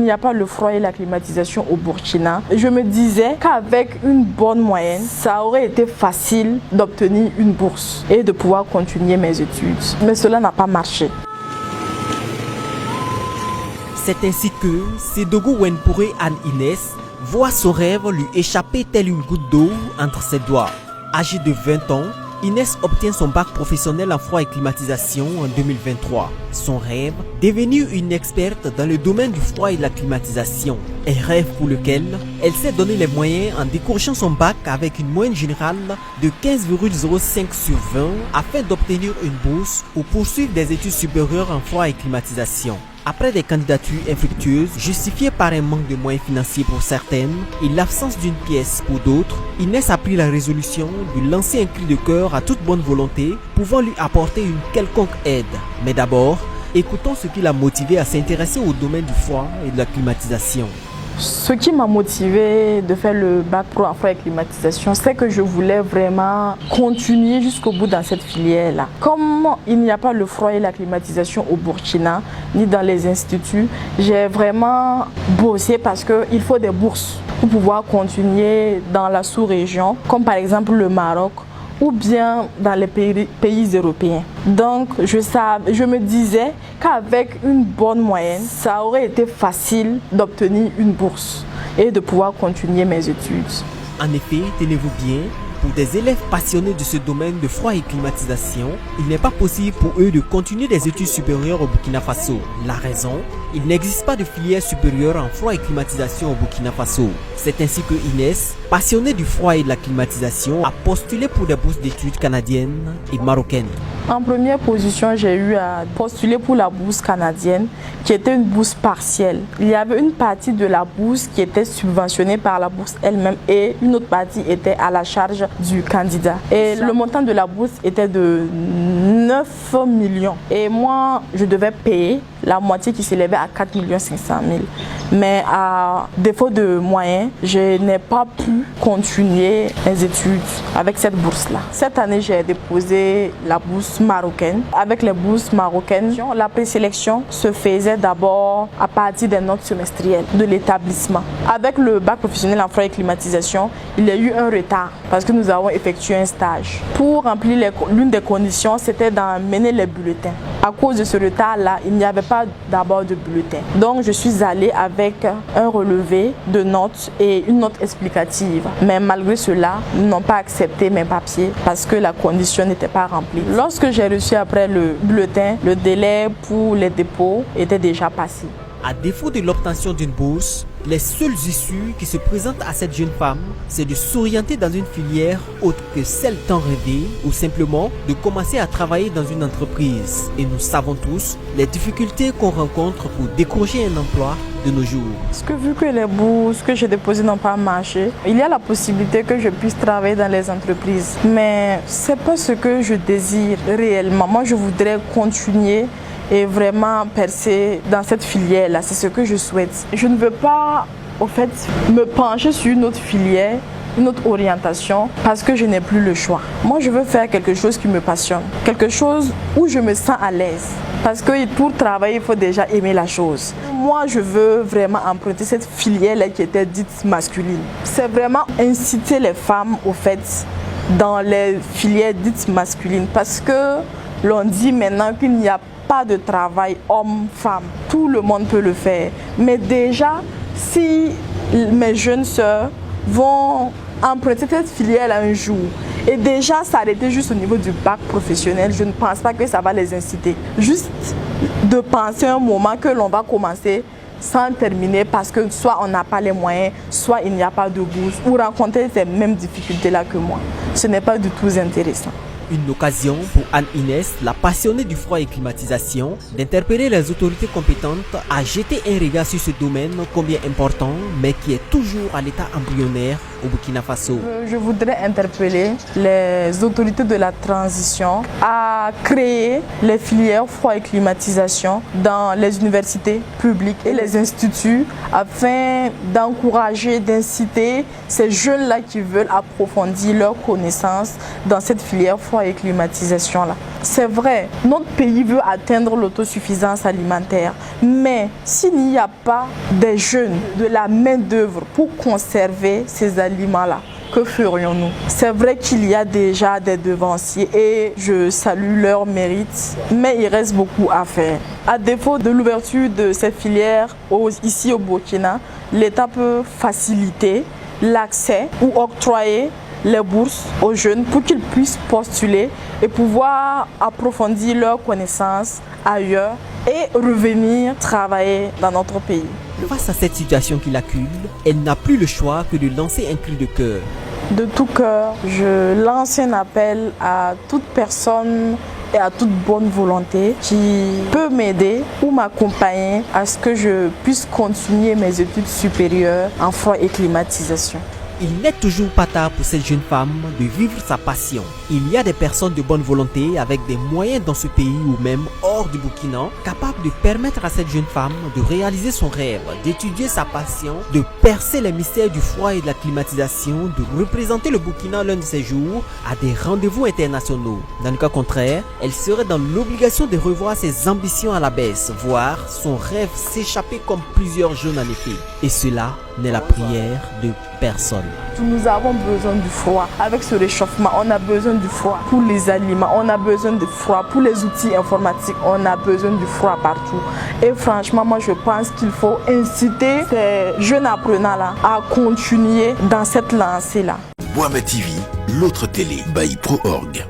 il n'y a pas le froid et la climatisation au Burkina, je me disais qu'avec une bonne moyenne, ça aurait été facile d'obtenir une bourse et de pouvoir continuer mes études. Mais cela n'a pas marché. C'est ainsi que Sédougou Wenpouré Anne-Inès voit son rêve lui échapper telle une goutte d'eau entre ses doigts. Âgée de 20 ans, Inès obtient son bac professionnel en froid et climatisation en 2023. Son rêve, devenue une experte dans le domaine du froid et de la climatisation. Un rêve pour lequel elle s'est donné les moyens en décrochant son bac avec une moyenne générale de 15,05 sur 20 afin d'obtenir une bourse pour poursuivre des études supérieures en froid et climatisation. Après des candidatures infructueuses justifiées par un manque de moyens financiers pour certaines et l'absence d'une pièce pour d'autres, Inès a pris la résolution de lancer un cri de cœur à toute bonne volonté pouvant lui apporter une quelconque aide. Mais d'abord, écoutons ce qui l'a motivée à s'intéresser au domaine du froid et de la climatisation. Ce qui m'a motivé de faire le bac pro en froid et climatisation, c'est que je voulais vraiment continuer jusqu'au bout dans cette filière-là. Comme il n'y a pas le froid et la climatisation au Burkina, ni dans les instituts, j'ai vraiment bossé parce qu'il faut des bourses pour pouvoir continuer dans la sous-région, comme par exemple le Maroc, ou bien dans les pays européens. Donc je me disais qu'avec une bonne moyenne, ça aurait été facile d'obtenir une bourse et de pouvoir continuer mes études. En effet, tenez-vous bien, pour des élèves passionnés de ce domaine de froid et climatisation, il n'est pas possible pour eux de continuer des études supérieures au Burkina Faso. La raison, il n'existe pas de filière supérieure en froid et climatisation au Burkina Faso. C'est ainsi que Inès, passionnée du froid et de la climatisation, a postulé pour des bourses d'études canadiennes et marocaines. En première position, j'ai eu à postuler pour la bourse canadienne, qui était une bourse partielle. Il y avait une partie de la bourse qui était subventionnée par la bourse elle-même et une autre partie était à la charge du candidat. Et le montant de la bourse était de 9 millions. Et moi, je devais payer la moitié qui s'élevait à 4 500 000. Mais à défaut de moyens, je n'ai pas pu continuer mes études avec cette bourse-là. Cette année, j'ai déposé la bourse marocaine. Avec les bourses marocaines, la présélection se faisait d'abord à partir des notes semestrielles de l'établissement. Avec le bac professionnel en froid et climatisation, il y a eu un retard parce que nous avons effectué un stage. Pour remplir l'une des conditions, c'était d'emmener les bulletins. À cause de ce retard-là, il n'y avait pas d'abord de bulletin. Donc, je suis allée avec un relevé de notes et une note explicative. Mais malgré cela, ils n'ont pas accepté mes papiers parce que la condition n'était pas remplie. Lorsque j'ai reçu après le bulletin, le délai pour les dépôts était déjà passé. À défaut de l'obtention d'une bourse, les seules issues qui se présentent à cette jeune femme, c'est de s'orienter dans une filière autre que celle tant rêvée ou simplement de commencer à travailler dans une entreprise. Et nous savons tous les difficultés qu'on rencontre pour décrocher un emploi de nos jours. Parce que vu que les bourses que j'ai déposées n'ont pas marché, il y a la possibilité que je puisse travailler dans les entreprises. Mais c'est pas ce que je désire réellement. Moi, je voudrais continuer et vraiment percer dans cette filière-là, c'est ce que je souhaite. Je ne veux pas, au fait, me pencher sur une autre filière, une autre orientation, parce que je n'ai plus le choix. Moi, je veux faire quelque chose qui me passionne, quelque chose où je me sens à l'aise. Parce que pour travailler, il faut déjà aimer la chose. Moi, je veux vraiment emprunter cette filière-là qui était dite masculine. C'est vraiment inciter les femmes, au fait, dans les filières dites masculines, parce que l'on dit maintenant qu'il n'y a pas de travail homme-femme. Tout le monde peut le faire. Mais déjà, si mes jeunes sœurs vont emprunter cette filière un jour et déjà s'arrêter juste au niveau du bac professionnel, je ne pense pas que ça va les inciter. Juste de penser un moment que l'on va commencer sans terminer parce que soit on n'a pas les moyens, soit il n'y a pas de bourse ou rencontrer ces mêmes difficultés-là que moi. Ce n'est pas du tout intéressant. Une occasion pour Anne-Inès, la passionnée du froid et climatisation, d'interpeller les autorités compétentes à jeter un regard sur ce domaine combien important, mais qui est toujours à l'état embryonnaire au Burkina Faso. Je voudrais interpeller les autorités de la transition à créer les filières froid et climatisation dans les universités publiques et les instituts afin d'encourager, d'inciter ces jeunes-là qui veulent approfondir leurs connaissances dans cette filière froid et climatisation-là. C'est vrai, notre pays veut atteindre l'autosuffisance alimentaire, mais s'il n'y a pas des jeunes, de la main-d'œuvre pour conserver ces aliments-là, que ferions-nous? C'est vrai qu'il y a déjà des devanciers et je salue leur mérite, mais il reste beaucoup à faire. À défaut de l'ouverture de ces filières ici au Burkina, l'État peut faciliter l'accès ou octroyer les bourses aux jeunes pour qu'ils puissent postuler et pouvoir approfondir leurs connaissances ailleurs et revenir travailler dans notre pays. Face à cette situation qui l'accule, elle n'a plus le choix que de lancer un cri de cœur. De tout cœur, je lance un appel à toute personne et à toute bonne volonté qui peut m'aider ou m'accompagner à ce que je puisse continuer mes études supérieures en froid et climatisation. Il n'est toujours pas tard pour cette jeune femme de vivre sa passion. Il y a des personnes de bonne volonté avec des moyens dans ce pays ou même hors du Burkina capables de permettre à cette jeune femme de réaliser son rêve, d'étudier sa passion, de percer les mystères du froid et de la climatisation, de représenter le Burkina l'un de ses jours à des rendez-vous internationaux. Dans le cas contraire, elle serait dans l'obligation de revoir ses ambitions à la baisse, voire son rêve s'échapper comme plusieurs jeunes en effet. Et cela n'est la prière de personne. Nous avons besoin du froid. Avec ce réchauffement, on a besoin du froid pour les aliments, on a besoin du froid pour les outils informatiques, on a besoin du froid partout. Et franchement, moi je pense qu'il faut inciter ces jeunes apprenants-là à continuer dans cette lancée-là. Boama TV, l'autre télé by ProOrg.